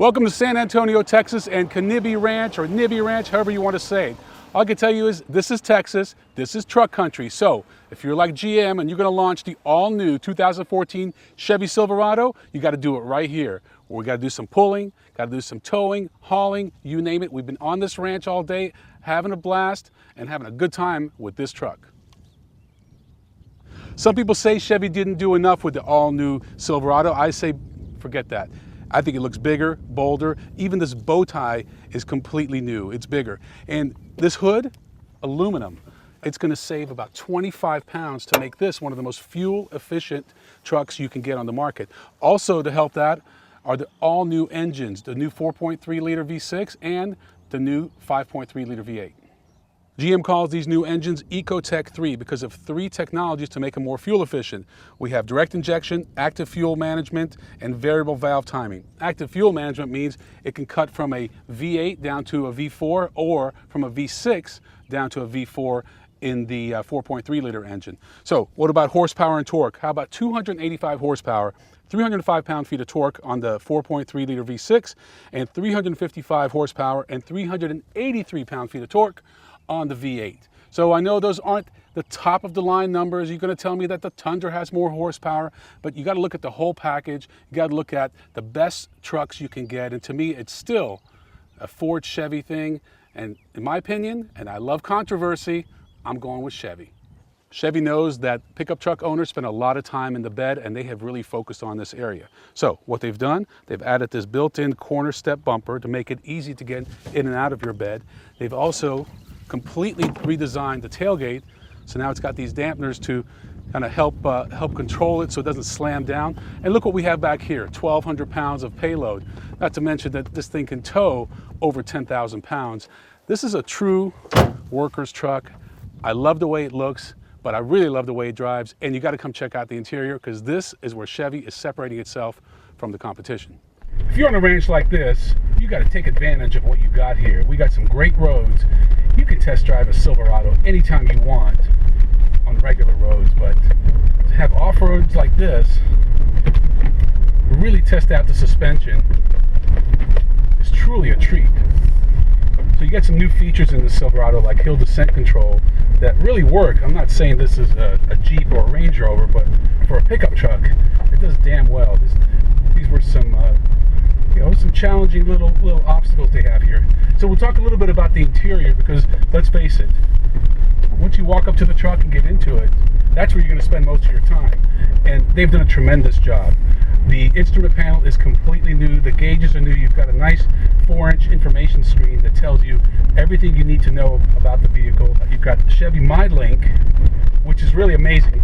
Welcome to San Antonio, Texas, and Canibby Ranch, or Nibby Ranch, however you want to say it. All I can tell you is this is Texas, this is truck country. So if you're like GM and you're going to launch the all-new 2014 Chevy Silverado, you got to do it right here. We got to do some pulling, got to do some towing, hauling, you name it. We've been on this ranch all day, having a blast and having a good time with this truck. Some people say Chevy didn't do enough with the all-new Silverado. I say forget that. I think it looks bigger, bolder. Even this bow tie is completely new. It's bigger. And this hood, aluminum. It's going to save about 25 pounds to make this one of the most fuel efficient trucks you can get on the market. Also to help that are the all new engines, the new 4.3 liter V6 and the new 5.3 liter V8. GM calls these new engines EcoTech 3 because of 3 technologies to make them more fuel efficient. We have direct injection, active fuel management, and variable valve timing. Active fuel management means it can cut from a V8 down to a V4 or from a V6 down to a V4 in the 4.3 liter engine. So what about horsepower and torque? How about 285 horsepower, 305 pound-feet of torque on the 4.3 liter V6, and 355 horsepower and 383 pound-feet of torque on the V8. So I know those aren't the top of the line numbers. You're going to tell me that the Tundra has more horsepower, but you got to look at the whole package. You got to look at the best trucks you can get. And to me, it's still a Ford Chevy thing. And in my opinion, and I love controversy, I'm going with Chevy. Chevy knows that pickup truck owners spend a lot of time in the bed, and they have really focused on this area. So what they've done, they've added this built-in corner step bumper to make it easy to get in and out of your bed. They've also completely redesigned the tailgate, so now it's got these dampeners to kind of help control it so it doesn't slam down. And look what we have back here, 1,200 pounds of payload. Not to mention that this thing can tow over 10,000 pounds. This is a true worker's truck. I love the way it looks, but I really love the way it drives, and you got to come check out the interior because this is where Chevy is separating itself from the competition. If you're on a ranch like this, you got to take advantage of what you got here. We got some great roads. You can test drive a Silverado anytime you want on regular roads, but to have off-roads like this, really test out the suspension, is truly a treat. So you got some new features in the Silverado like hill descent control that really work. I'm not saying this is a Jeep or a Range Rover, but for a pickup truck, it does damn well. These were some some challenging little obstacles they have here. So we'll talk a little bit about the interior because let's face it, once you walk up to the truck and get into it, that's where you're going to spend most of your time. And they've done a tremendous job. The instrument panel is completely new. The gauges are new. You've got a nice 4-inch information screen that tells you everything you need to know about the vehicle. You've got Chevy MyLink, which is really amazing.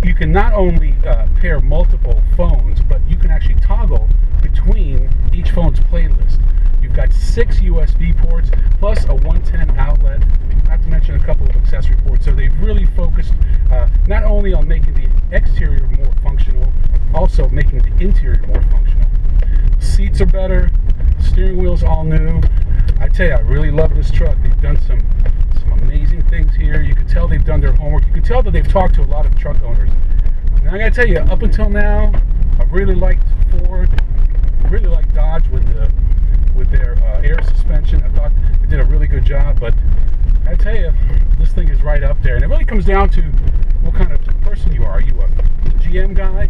You can not only pair multiple phones, but you can actually toggle between each phone's playlist. You've got 6 USB ports plus a 110 outlet, not to mention a couple of accessory ports. So they've really focused not only on making the exterior more functional, also making the interior more functional. Seats are better, steering wheel's all new. I tell you, I really love this truck. They've done some amazing things here. You can tell they've done their homework. You can tell that they've talked to a lot of truck owners. And I gotta tell you, up until now, I really liked Ford, really liked Dodge with their air suspension. I thought they did a really good job, but I tell you, this thing is right up there. And it really comes down to what kind of person you are. Are you a GM guy,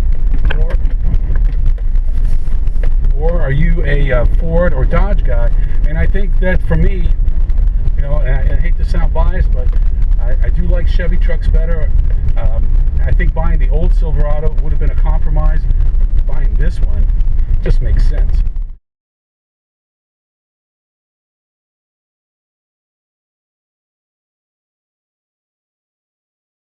or are you a Ford or Dodge guy? And I think that for me, and I hate to sound biased, but I do like Chevy trucks better. I think buying the old Silverado would have been a compromise. Buying this one just makes sense.